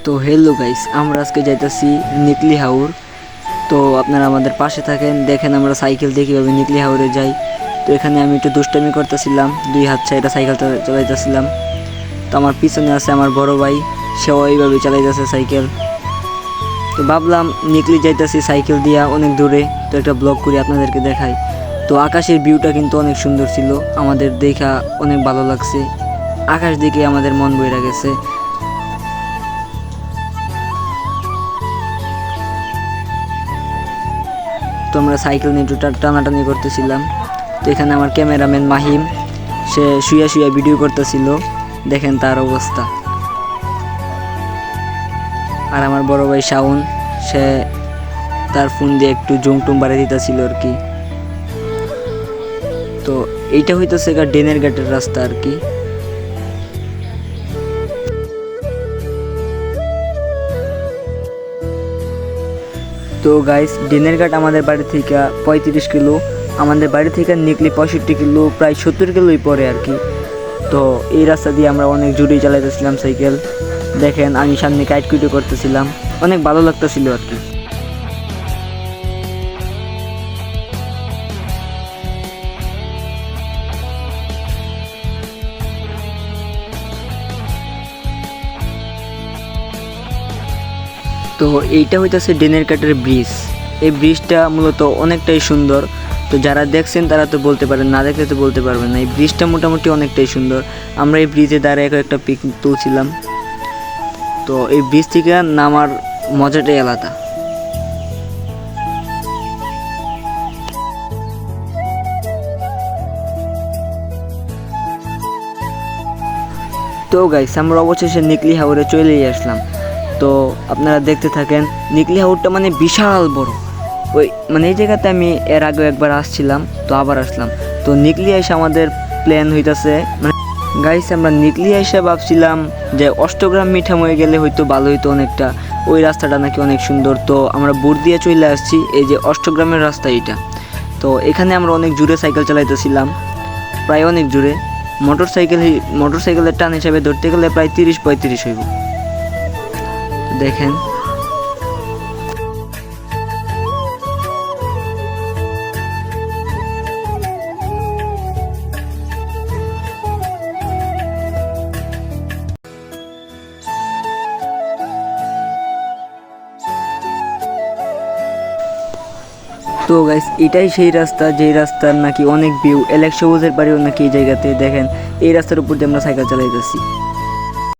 তো hello guys, আমরা আজকে যাইতেছি নিকলি হাওর। তো আপনারা আমাদের পাশে থাকেন, দেখেন আমরা সাইকেল দিয়ে কীভাবে নিকলি হাওরে যাই। তো এখানে আমি একটু দুষ্টামি করতেছিলাম, দুই হাত ছাইড়া সাইকেল চালাইতেছিলাম। তো আমার পিছনে আছে আমার বড় ভাই, সেও এইভাবে চালাইতেছে সাইকেল। তো ভাবলাম নিকলি যাইতেছি সাইকেল দিয়া অনেক দূরে, তো একটা ব্লগ করি আপনাদেরকে দেখাই। তো আকাশের ভিউটা কিন্তু অনেক সুন্দর ছিল, আমাদের দেখা অনেক ভালো লাগছে। আকাশ দেখে আমাদের মন বইরা গেছে। তো আমরা সাইকেল নিয়ে একটু টানাটানি করতেছিলাম। তো এখানে আমার ক্যামেরাম্যান মাহিম, সে শুয়ে শুয়ে ভিডিও করতেছিল, দেখেন তার অবস্থা। আর আমার বড় ভাই শাওন, সে তার ফোন দিয়ে একটু জুম টুম বাড়িয়ে দিতেছিল আর কি। তো এইটা হইতেছে ডেনের ঘাটের রাস্তা আর কি। তো গাইস, ডেনের ঘাট আমাদের বাড়ি থেকে 35 কিলো, আমাদের বাড়ি থেকে নিকলি 65 কিলো, প্রায় 70 কিলোই পরে আর কি। তো এই রাস্তা দিয়ে আমরা অনেক জোরেই চালাইতেছিলাম সাইকেল। দেখেন আমি সামনে কাইটকুইটো করতেছিলাম, অনেক ভালো লাগতেছিল আর কি। তো এইটা হইতেছে ডেনের ঘাটের ব্রিজ। এই ব্রিজটা মূলত অনেকটাই সুন্দর। তো যারা দেখছেন তারা তো বলতে পারেন, না দেখলে তো বলতে পারবেন না। এই ব্রিজটা মোটামুটি অনেকটাই সুন্দর। আমরা এই ব্রিজে দাঁড়িয়ে একটা পিক তুলছিলাম। তো এই ব্রিজ থেকে নামার মজাটাই আলাদা। তো গাইস, আমরা অবশেষে নিকলি হাওরে চলেই আসলাম। তো আপনারা দেখতে থাকেন। নিকলি হাওরটা মানে বিশাল বড়। ওই মানে এই জায়গাতে আমি এর আগেও একবার আসছিলাম, তো আবার আসলাম। তো নিকলি এসে আমাদের প্ল্যান হইতাছে, মানে গাইস আমরা নিকলি এসে ভাবছিলাম যে অষ্টগ্রাম মিঠাময়ে গেলে হয়তো ভালো হইতো অনেকটা, ওই রাস্তাটা নাকি অনেক সুন্দর। তো আমরা বুট দিয়ে চলে আসছি, এই যে অষ্টগ্রামের রাস্তা এইটা। তো এখানে আমরা অনেক জোরে সাইকেল চালাইতেছিলাম, প্রায় অনেক জোরে। মোটরসাইকেলের টান হিসাবে ধরতে গেলে প্রায় 30-35 হইব। দেখেন তো গাইস, এটাই সেই রাস্তা যেই রাস্তার নাকি অনেক ভিউ। এলেক সবুজের বাড়িও নাকি এই জায়গাতে। দেখেন এই রাস্তার উপর দিয়ে আমরা সাইকেল চালাইতেছি।